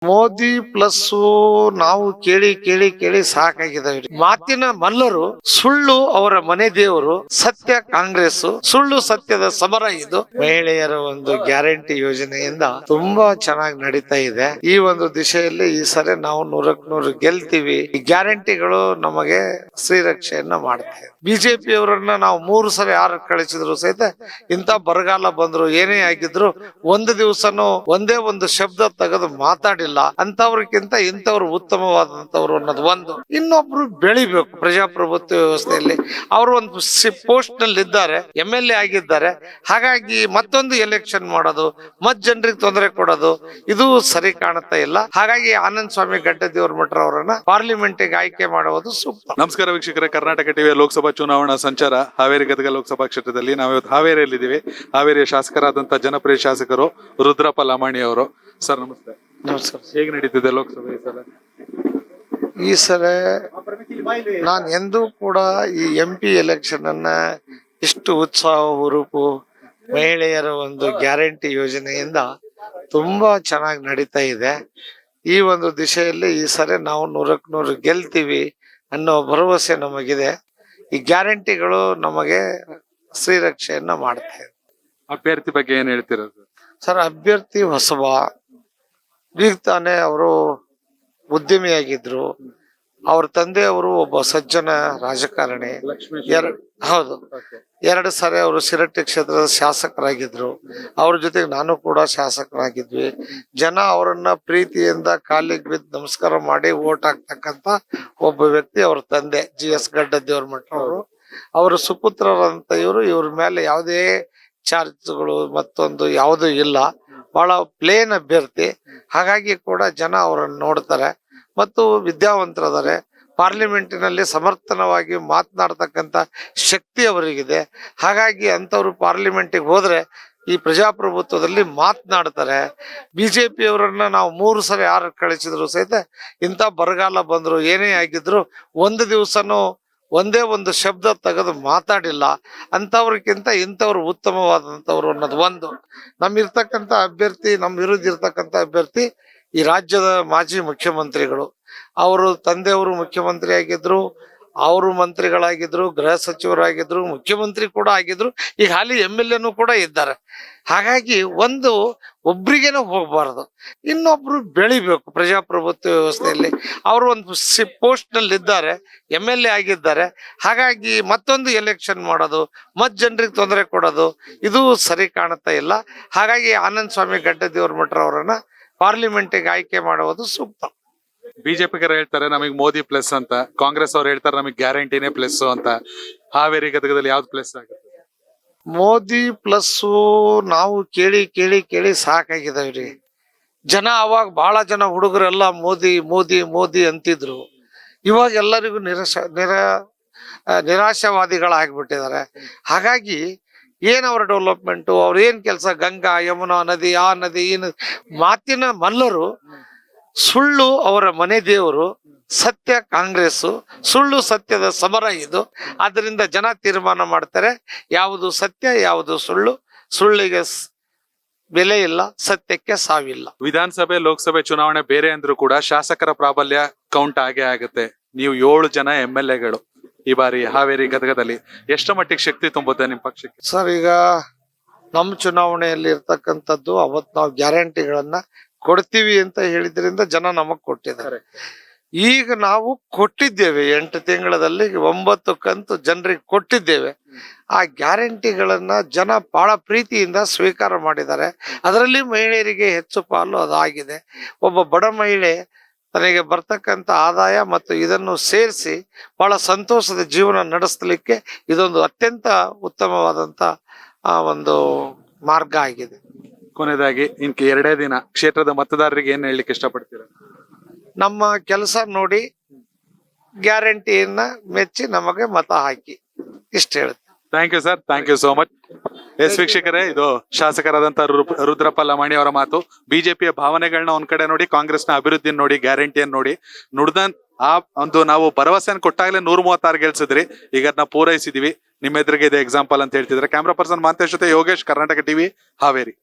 Modi plus ನಾವು ಕೇಳಿ ಕೇಳಿ ಕೇಳಿ ಸಾಕಾಗಿದ್ದಾವೆ. ಮಾತಿನ ಮಲ್ಲರು, ಸುಳ್ಳು ಅವರ ಮನೆ ದೇವರು, ಸತ್ಯ ಕಾಂಗ್ರೆಸ್, ಸುಳ್ಳು ಸತ್ಯದ ಸಮರ. ಇದು ಮಹಿಳೆಯರ ಒಂದು ಗ್ಯಾರಂಟಿ ಯೋಜನೆಯಿಂದ ತುಂಬಾ ಚೆನ್ನಾಗಿ ನಡೀತಾ ಇದೆ. ಈ ಒಂದು ದಿಶೆಯಲ್ಲಿ ಈ ಸರಿ ನಾವು 100ಕ್ಕೆ 100 ಗೆಲ್ತೀವಿ. ಈ ಗ್ಯಾರಂಟಿಗಳು ನಮಗೆ ಶ್ರೀರಕ್ಷೆಯನ್ನ ಮಾಡ್ತೇವೆ. ಬಿಜೆಪಿ ಅವರನ್ನ ನಾವು 3 ಸರಿ 6 ಕಳಿಸಿದ್ರು ಸಹಿತ ಇಂತ ಬರಗಾಲ ಬಂದ್ರು ಏನೇ ಆಗಿದ್ರು ಒಂದು ದಿವಸನೂ ಒಂದೇ ಒಂದು ಶಬ್ದ ತೆಗೆದು ಮಾತಾಡಿಲ್ಲ. ಅಂತವ್ರಿಗಿಂತ ಇಂಥವ್ರು ಉತ್ತಮವಾದಂತವ್ರು ಅನ್ನೋದು ಒಂದು. ಇನ್ನೊಬ್ರು ಬೆಳಿಬೇಕು ಪ್ರಜಾಪ್ರಭುತ್ವ ವ್ಯವಸ್ಥೆಯಲ್ಲಿ. ಅವರು ಒಂದು ಪೋಸ್ಟ್ ನಲ್ಲಿ ಇದ್ದಾರೆ, MLA ಆಗಿದ್ದಾರೆ. ಹಾಗಾಗಿ ಮತ್ತೊಂದು ಎಲೆಕ್ಷನ್ ಮಾಡೋದು, ಜನರಿಗೆ ತೊಂದರೆ ಕೊಡೋದು ಇದು ಸರಿ ಕಾಣುತ್ತಾ ಇಲ್ಲ. ಹಾಗಾಗಿ ಆನಂದ್ ಸ್ವಾಮಿ ಗಡ್ಡದೇವ್ರ ಮಠ ಅವರನ್ನ ಪಾರ್ಲಿಮೆಂಟ್ಗೆ ಆಯ್ಕೆ ಮಾಡುವುದು ಸೂಕ್ತ. ನಮಸ್ಕಾರ ವೀಕ್ಷಕರೇ, ಕರ್ನಾಟಕ ಟಿವಿಯ ಲೋಕಸಭಾ ಚುನಾವಣಾ ಸಂಚಾರ ಹಾವೇರಿ ಗದಗ ಲೋಕಸಭಾ ಕ್ಷೇತ್ರದಲ್ಲಿ ನಾವಿವತ್ತು ಹಾವೇರಿಯಲ್ಲಿದ್ದೀವಿ. ಹಾವೇರಿಯ ಶಾಸಕರಾದಂತಹ ಜನಪ್ರಿಯ ಶಾಸಕರು ರುದ್ರಪ್ಪ ಲಮಾಣಿ ಅವರು. ಸರ್ ನಮಸ್ತೆ. ನಮಸ್ಕಾರ. ಹೇಗೆ ನಡೀತಿದೆ ಲೋಕಸಭೆ ಈ ಸಲ? ಈ ಸಲ ನಾನು ಎಂದೂ ಕೂಡ ಈ MP ಎಲೆಕ್ಷನ್ ಅನ್ನ ಇಷ್ಟು ಉತ್ಸಾಹ ಹುರುಪು ಮಹಿಳೆಯರ ಒಂದು ಗ್ಯಾರಂಟಿ ಯೋಜನೆಯಿಂದ ತುಂಬಾ ಚೆನ್ನಾಗಿ ನಡೀತಾ ಇದೆ. ಈ ಒಂದು ದಿಶೆಯಲ್ಲಿ ಈ ಸರಿ ನಾವು 100ಕ್ಕೆ 100 ಗೆಲ್ತೀವಿ ಅನ್ನೋ ಭರವಸೆ ನಮಗಿದೆ. ಈ ಗ್ಯಾರಂಟಿಗಳು ನಮಗೆ ಶ್ರೀರಕ್ಷೆಯನ್ನ ಮಾಡ್ತೇವೆ. ಅಭ್ಯರ್ಥಿ ಬಗ್ಗೆ ಏನ್ ಹೇಳ್ತೀರಾ ಸರ್? ಅಭ್ಯರ್ಥಿ ಹೊಸಬ, ಈಗ ತಾನೇ ಅವರು ಉದ್ಯಮಿಯಾಗಿದ್ರು. ಅವ್ರ ತಂದೆಯವರು ಒಬ್ಬ ಸಜ್ಜನ ರಾಜಕಾರಣಿ. ಹೌದು, 2 ಸಾರಿ ಅವರು ಶಿರಟ್ಟಿ ಕ್ಷೇತ್ರದ ಶಾಸಕರಾಗಿದ್ರು. ಅವ್ರ ಜೊತೆಗೆ ನಾನು ಕೂಡ ಶಾಸಕರಾಗಿದ್ವಿ. ಜನ ಅವರನ್ನ ಪ್ರೀತಿಯಿಂದ ಕಾಲಿಗೆ ಬಿದ್ದು ನಮಸ್ಕಾರ ಮಾಡಿ ಓಟ್ ಹಾಕ್ತಕ್ಕಂತ ಒಬ್ಬ ವ್ಯಕ್ತಿ ಅವ್ರ ತಂದೆ GS ಗಡ್ಡದೇವ್ರ ಮಠ ಅವರು. ಅವರ ಸುಪುತ್ರರಂತ ಇವ್ರ ಮೇಲೆ ಯಾವುದೇ ಚಾರ್ಜ್ಗಳು ಮತ್ತೊಂದು ಯಾವುದೂ ಇಲ್ಲ. ಬಹಳ ಪ್ಲೇನ್ ಅಭ್ಯರ್ಥಿ. ಹಾಗಾಗಿ ಕೂಡ ಜನ ಅವರನ್ನು ನೋಡ್ತಾರೆ ಮತ್ತು ವಿದ್ಯಾವಂತರದಾರೆ. ಪಾರ್ಲಿಮೆಂಟಿನಲ್ಲಿ ಸಮರ್ಥನವಾಗಿ ಮಾತನಾಡ್ತಕ್ಕಂಥ ಶಕ್ತಿ ಅವರಿಗಿದೆ. ಹಾಗಾಗಿ ಅಂತವ್ರು ಪಾರ್ಲಿಮೆಂಟಿಗೆ ಹೋದ್ರೆ ಈ ಪ್ರಜಾಪ್ರಭುತ್ವದಲ್ಲಿ ಮಾತನಾಡ್ತಾರೆ. ಬಿಜೆಪಿ ಅವರನ್ನ ನಾವು 3 ಸರಿ 6 ಕಳಿಸಿದ್ರು ಸಹಿತ ಇಂಥ ಬರಗಾಲ ಬಂದ್ರು ಏನೇ ಆಗಿದ್ರು ಒಂದು ದಿವಸನೂ ಒಂದೇ ಒಂದು ಶಬ್ದ ತೆಗೆದು ಮಾತಾಡಿಲ್ಲ. ಅಂತವ್ರಿಗಿಂತ ಇಂಥವ್ರು ಉತ್ತಮವಾದಂಥವ್ರು ಅನ್ನೋದು ಒಂದು. ನಮ್ಮಿರ್ತಕ್ಕಂಥ ಅಭ್ಯರ್ಥಿ, ನಮ್ಮ ವಿರುದ್ಧ ಇರ್ತಕ್ಕಂಥ ಅಭ್ಯರ್ಥಿ ಈ ರಾಜ್ಯದ ಮಾಜಿ ಮುಖ್ಯಮಂತ್ರಿಗಳು. ಅವರು ತಂದೆಯವರು ಮುಖ್ಯಮಂತ್ರಿ ಆಗಿದ್ರು, ಅವರು ಮಂತ್ರಿಗಳಾಗಿದ್ರು, ಗೃಹ ಸಚಿವರಾಗಿದ್ರು, ಮುಖ್ಯಮಂತ್ರಿ ಕೂಡ ಆಗಿದ್ರು. ಈಗ ಹಾಲಿ MLA ಕೂಡ ಇದ್ದಾರೆ. ಹಾಗಾಗಿ ಒಬ್ರಿಗೇನೋ ಹೋಗ್ಬಾರ್ದು, ಇನ್ನೊಬ್ರು ಬೆಳಿಬೇಕು ಪ್ರಜಾಪ್ರಭುತ್ವ ವ್ಯವಸ್ಥೆಯಲ್ಲಿ. ಅವರು ಒಂದು ಪೋಸ್ಟ್ ನಲ್ಲಿ ಇದ್ದಾರೆ, MLA ಆಗಿದ್ದಾರೆ. ಹಾಗಾಗಿ ಮತ್ತೊಂದು ಎಲೆಕ್ಷನ್ ಮಾಡೋದು, ಜನರಿಗೆ ತೊಂದರೆ ಕೊಡೋದು ಇದು ಸರಿ ಕಾಣುತ್ತಾ ಇಲ್ಲ. ಹಾಗಾಗಿ ಆನಂದ್ ಸ್ವಾಮಿ ಗಡ್ಡದೇವ್ರ ಮಠ ಅವರನ್ನ ಪಾರ್ಲಿಮೆಂಟ್ಗೆ ಆಯ್ಕೆ ಮಾಡುವುದು ಸೂಕ್ತ. ಬಿಜೆಪಿಗರು ಹೇಳ್ತಾರೆ ನಮಗ್ ಮೋದಿ ಪ್ಲಸ್ ಅಂತ, ಕಾಂಗ್ರೆಸ್ ಅವ್ರು ಹೇಳ್ತಾರೆ ನಮಗ್ ಗ್ಯಾರಂಟಿನೇ ಪ್ಲಸ್ ಅಂತ. ಹಾವೇರಿ ಗದಗದಲ್ಲಿ ಯಾವ್ದು ಪ್ಲಸ್ ಆಗುತ್ತೆ? ಮೋದಿ ಪ್ಲಸ್ ನಾವು ಕೇಳಿ ಕೇಳಿ ಕೇಳಿ ಸಾಕಾಗಿದ್ದಾವ್ರಿ. ಜನ ಅವಾಗ ಬಹಳ ಜನ ಹುಡುಗರೆಲ್ಲ ಮೋದಿ ಮೋದಿ ಮೋದಿ ಅಂತಿದ್ರು. ಇವಾಗ ಎಲ್ಲರಿಗೂ ನಿರಾಶಾವಾದಿಗಳಾಗ್ಬಿಟ್ಟಿದ್ದಾರೆ. ಹಾಗಾಗಿ ಅವ್ರ ಡೆವಲಪ್ಮೆಂಟು, ಅವ್ರ ಏನ್ ಕೆಲಸ, ಗಂಗಾ ಯಮುನಾ ನದಿ, ಆ ನದಿ ಈ ನದಿ. ಮಾತಿನ ಮಲ್ಲರು, ಸುಳ್ಳು ಅವರ ಮನೆ ದೇವರು, ಸತ್ಯ ಕಾಂಗ್ರೆಸ್, ಸುಳ್ಳು ಸತ್ಯದ ಸಮರ. ಇದು ಅದರಿಂದ ಜನ ತೀರ್ಮಾನ ಮಾಡ್ತಾರೆ ಯಾವುದು ಸತ್ಯ ಯಾವುದು ಸುಳ್ಳು. ಸುಳ್ಳಿಗೆ ಬೆಲೆ ಇಲ್ಲ, ಸತ್ಯಕ್ಕೆ ಸಾವಿಲ್ಲ. ವಿಧಾನಸಭೆ ಲೋಕಸಭೆ ಚುನಾವಣೆ ಬೇರೆ ಅಂದ್ರೂ ಕೂಡ ಶಾಸಕರ ಪ್ರಾಬಲ್ಯ ಕೌಂಟ್ ಆಗೇ ಆಗುತ್ತೆ. ನೀವು 7 ಜನ MLAಗಳು ಈ ಬಾರಿ ಹಾವೇರಿ ಗದಗದಲ್ಲಿ ಎಷ್ಟು ಮಟ್ಟಿಗೆ ಶಕ್ತಿ ತುಂಬುತ್ತೆ ನಿಮ್ ಪಕ್ಷಕ್ಕೆ? ಸರ್, ಈಗ ನಮ್ಮ ಚುನಾವಣೆಯಲ್ಲಿ ಇರ್ತಕ್ಕಂಥದ್ದು ಅವತ್ತು ನಾವು ಗ್ಯಾರಂಟಿಗಳನ್ನ ಕೊಡ್ತೀವಿ ಅಂತ ಹೇಳಿದ್ರಿಂದ ಜನ ನಮಗ್ ಕೊಟ್ಟಿದ್ದಾರೆ. ಈಗ ನಾವು ಕೊಟ್ಟಿದ್ದೇವೆ 8 ತಿಂಗಳಲ್ಲಿ 9 ಕಂತು ಜನರಿಗೆ ಕೊಟ್ಟಿದ್ದೇವೆ. ಆ ಗ್ಯಾರಂಟಿಗಳನ್ನ ಜನ ಬಹಳ ಪ್ರೀತಿಯಿಂದ ಸ್ವೀಕಾರ ಮಾಡಿದ್ದಾರೆ. ಅದರಲ್ಲಿ ಮಹಿಳೆಯರಿಗೆ ಹೆಚ್ಚು ಪಾಲು ಅದಾಗಿದೆ. ಒಬ್ಬ ಬಡ ಮಹಿಳೆ ತನಗೆ ಬರ್ತಕ್ಕಂಥ ಆದಾಯ ಮತ್ತು ಇದನ್ನು ಸೇರಿಸಿ ಬಹಳ ಸಂತೋಷದ ಜೀವನ ನಡೆಸಲಿಕ್ಕೆ ಇದೊಂದು ಅತ್ಯಂತ ಉತ್ತಮವಾದಂತ ಒಂದು ಮಾರ್ಗ ಆಗಿದೆ. ಕೊನೆಯದಾಗಿ ಇನ್ 2 ದಿನ ಕ್ಷೇತ್ರದ ಮತದಾರರಿಗೆ ಏನ್ ಹೇಳಲಿಕ್ಕೆ ಇಷ್ಟಪಡ್ತೀರಾ? ನಮ್ಮ ಕೆಲಸ ನೋಡಿ ಗ್ಯಾರಂಟಿಯನ್ನ ಮೆಚ್ಚಿ ನಮಗೆ ಮತ ಹಾಕಿ, ಇಷ್ಟ ಹೇಳುತ್ತೆ. Thank you sir, thank you so much. ವೀಕ್ಷಕರೇ, ಇದು ಶಾಸಕರಾದಂತಹ ರುದ್ರಪ್ಪ ಲಮಾಣಿ ಅವರ ಮಾತು. ಬಿಜೆಪಿಯ ಭಾವನೆಗಳನ್ನ ಒಂದ್ ಕಡೆ ನೋಡಿ, ಕಾಂಗ್ರೆಸ್ನ ಅಭಿವೃದ್ಧಿ ನೋಡಿ, ಗ್ಯಾರಂಟಿಯನ್ನು ನೋಡಿ, ಆ ಒಂದು ನಾವು ಭರವಸೆಯನ್ನು ಕೊಟ್ಟಾಗಲೇ 136 ಗೆಲ್ಸಿದ್ರಿ. ಈಗ ಅದನ್ನ ಪೂರೈಸಿದೀವಿ. ನಿಮ್ಮ ಎದುರಿಗೆ ಇದೆ ಎಕ್ಸಾಂಪಲ್ ಅಂತ ಹೇಳ್ತಿದ್ರೆ. ಕ್ಯಾಮ್ರಾ ಪರ್ಸನ್ ಮಾಂತೇಶ್ ಜೊತೆ ಯೋಗೇಶ್, ಕರ್ನಾಟಕ ಟಿವಿ, ಹಾವೇರಿ.